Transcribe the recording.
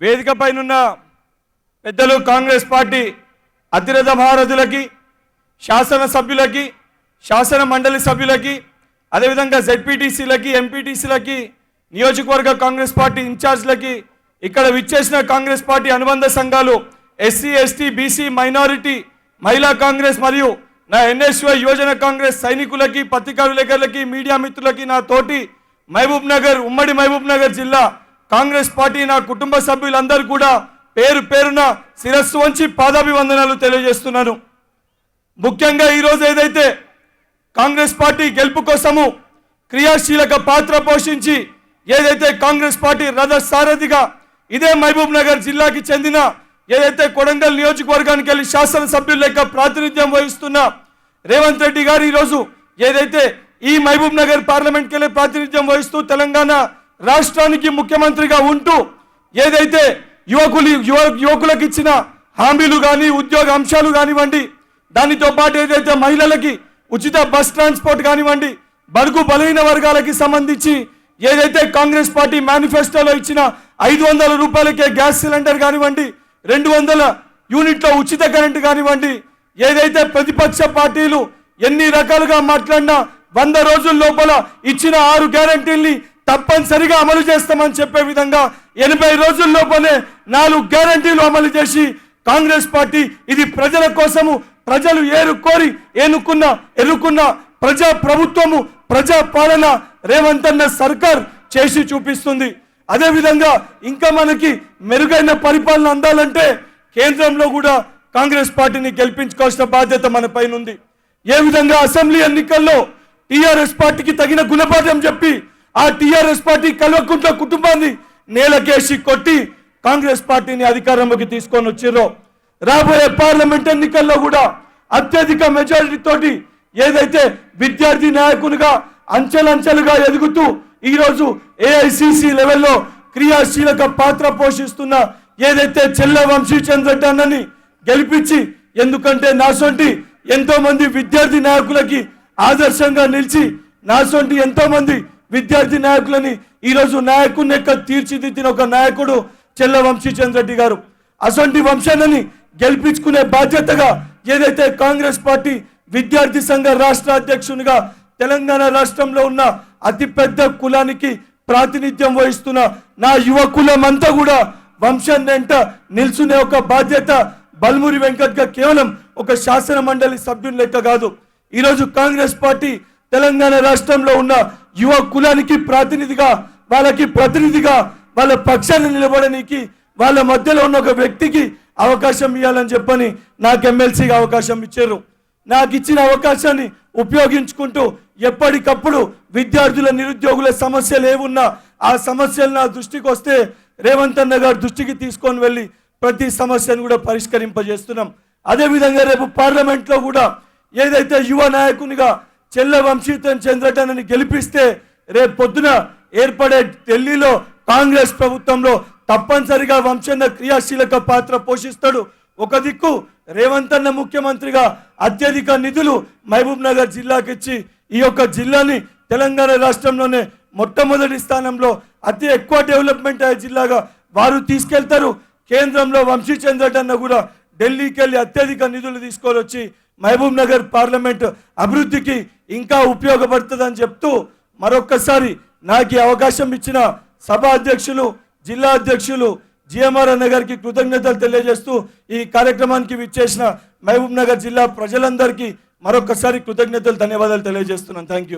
వేదిక పైనున్న పెద్దలు కాంగ్రెస్ పార్టీ అతిరథ మహారథులకి, శాసన సభ్యులకి, శాసన మండలి సభ్యులకి, అదేవిధంగా జెడ్పీటీసీలకి, ఎంపీటీసీలకి, నియోజకవర్గ కాంగ్రెస్ పార్టీ ఇన్ఛార్జ్లకి, ఇక్కడ విచ్చేసిన కాంగ్రెస్ పార్టీ అనుబంధ సంఘాలు, ఎస్సీ ఎస్టీ బీసీ మైనారిటీ మహిళా కాంగ్రెస్ మరియు నా ఎన్ఎస్వై యువజన కాంగ్రెస్ సైనికులకి, పత్రికా విలేకరులకి, మీడియా మిత్రులకి, నా తోటి మహబూబ్ నగర్ ఉమ్మడి మహబూబ్ నగర్ జిల్లా కాంగ్రెస్ పార్టీ నా కుటుంబ సభ్యులందరూ కూడా పేరు పేరున శిరస్సు వంచి పాదాభివందనాలు తెలియజేస్తున్నాను. ముఖ్యంగా ఈరోజు ఏదైతే కాంగ్రెస్ పార్టీ గెలుపు కోసము క్రియాశీలక పాత్ర పోషించి ఏదైతే కాంగ్రెస్ పార్టీ రథ సారథిగా ఇదే మహబూబ్ నగర్ జిల్లాకి చెందిన ఏదైతే కొడంగల్ నియోజకవర్గానికి వెళ్ళి శాసనసభ్యుల లెక్క ప్రాతినిధ్యం వహిస్తున్న రేవంత్ రెడ్డి గారు ఈరోజు ఏదైతే ఈ మహబూబ్ నగర్ పార్లమెంట్కి వెళ్ళి ప్రాతినిధ్యం వహిస్తూ తెలంగాణ రాష్ట్రానికి ముఖ్యమంత్రిగా ఉంటూ ఏదైతే యువకులకు ఇచ్చిన హామీలు కానీ ఉద్యోగ అంశాలు కానివ్వండి, దానితో పాటు ఏదైతే మహిళలకి ఉచిత బస్ ట్రాన్స్పోర్ట్ కానివ్వండి, బడుగు బలహీన వర్గాలకి సంబంధించి ఏదైతే కాంగ్రెస్ పార్టీ మేనిఫెస్టోలో ఇచ్చిన 500 రూపాయలకే గ్యాస్ సిలిండర్ కానివ్వండి, 200 యూనిట్ల ఉచిత కరెంటు కానివ్వండి, ఏదైతే ప్రతిపక్ష పార్టీలు ఎన్ని రకాలుగా మాట్లాడినా 100 రోజుల లోపల ఇచ్చిన 6 గ్యారంటీల్ని తప్పనిసరిగా అమలు చేస్తామని చెప్పే విధంగా 80 రోజుల లోపలే 4 గ్యారంటీలు అమలు చేసి కాంగ్రెస్ పార్టీ ఇది ప్రజల కోసము, ప్రజలు కోరి ఎన్నుకున్న ప్రజా ప్రభుత్వము, ప్రజా పాలన రేవంత్ అన్న సర్కార్ చేసి చూపిస్తుంది. అదేవిధంగా ఇంకా మనకి మెరుగైన పరిపాలన అందాలంటే కేంద్రంలో కూడా కాంగ్రెస్ పార్టీని గెలిపించుకోవాల్సిన బాధ్యత మన పైన ఉంది. ఏ విధంగా అసెంబ్లీ ఎన్నికల్లో టీఆర్ఎస్ పార్టీకి తగిన గుణపాఠం చెప్పి ఆ టీఆర్ఎస్ పార్టీ కల్వకుంట్ల కుటుంబాన్ని నేలకేసి కొట్టి కాంగ్రెస్ పార్టీని అధికారంలోకి తీసుకొని వచ్చిర్రో, రాబోయే పార్లమెంట్ ఎన్నికల్లో కూడా అత్యధిక మెజారిటీ తోటి ఏదైతే విద్యార్థి నాయకునిగా అంచెలంచెలుగా ఎదుగుతూ ఈరోజు ఏఐసిసి లెవెల్లో క్రియాశీలక పాత్ర పోషిస్తున్న ఏదైతే చెల్ల వంశీచంద్ర రెడ్డి అన్నని గెలిపించి, ఎందుకంటే నాసొంటి ఎంతో మంది విద్యార్థి నాయకులకి ఆదర్శంగా నిలిచి నాసొంటి ఎంతో మంది విద్యార్థి నాయకులని ఈరోజు నాయకుని యొక్క తీర్చిదిద్దిన ఒక నాయకుడు చెల్ల వంశీచంద్ర రెడ్డి గారు. అసొంటి వంశాన్ని గెలిపించుకునే బాధ్యతగా ఏదైతే కాంగ్రెస్ పార్టీ విద్యార్థి సంఘ రాష్ట్ర అధ్యక్షునిగా తెలంగాణ రాష్ట్రంలో ఉన్న అతిపెద్ద కులానికి ప్రాతినిధ్యం వహిస్తున్న నా యువ కులం అంతా కూడా వంశాన్ని వెంట నిల్చునే ఒక బాధ్యత బల్మూరి వెంకట్ గా కేవలం ఒక శాసన మండలి సభ్యుని లెక్క కాదు, ఈరోజు కాంగ్రెస్ పార్టీ తెలంగాణ రాష్ట్రంలో ఉన్న యువ కులానికి ప్రాతినిధిగా, వాళ్ళకి ప్రతినిధిగా, వాళ్ళ పక్షాన్ని నిలబడడానికి వాళ్ళ మధ్యలో ఉన్న ఒక వ్యక్తికి అవకాశం ఇవ్వాలని చెప్పని నాకు ఎమ్మెల్సీగా అవకాశం ఇచ్చారు. నాకు ఇచ్చిన అవకాశాన్ని ఉపయోగించుకుంటూ ఎప్పటికప్పుడు విద్యార్థుల నిరుద్యోగుల సమస్యలు ఏమున్నా ఆ సమస్యలు నా దృష్టికి వస్తే రేవంత్ అన్న గారి దృష్టికి తీసుకొని వెళ్ళి ప్రతి సమస్యను కూడా పరిష్కరింపజేస్తున్నాం. అదేవిధంగా రేపు పార్లమెంట్లో కూడా ఏదైతే యువ నాయకునిగా చెల్ల వంశీచంద్ర రెడ్డి అన్నని గెలిపిస్తే రేపు పొద్దున ఏర్పడే ఢిల్లీలో కాంగ్రెస్ ప్రభుత్వంలో తప్పనిసరిగా వంశన్న క్రియాశీలక పాత్ర పోషిస్తాడు. ఒక దిక్కు రేవంత్ అన్న ముఖ్యమంత్రిగా అత్యధిక నిధులు మహబూబ్ నగర్ జిల్లాకి ఇచ్చి ఈ యొక్క జిల్లాని తెలంగాణ రాష్ట్రంలోనే మొట్టమొదటి స్థానంలో అతి ఎక్కువ డెవలప్మెంట్ అయ్యే జిల్లాగా వారు తీసుకెళ్తారు. కేంద్రంలో వంశీచంద్ర రెడ్డి అన్న కూడా ఢిల్లీకి వెళ్ళి అత్యధిక నిధులు తీసుకొని వచ్చి మహబూబ్ నగర్ పార్లమెంట్ అభివృద్ధికి ఇంకా ఉపయోగపడుతుందని చెప్తూ మరొక్కసారి నాకు ఈ అవకాశం ఇచ్చిన సభ అధ్యక్షులు, జిల్లా అధ్యక్షులు జిఎంఆర్ అన్న గారికి కృతజ్ఞతలు తెలియజేస్తూ ఈ కార్యక్రమానికి విచ్చేసిన మహబూబ్ నగర్ జిల్లా ప్రజలందరికీ మరొకసారి కృతజ్ఞతలు, ధన్యవాదాలు తెలియజేస్తున్నాను. Thank you.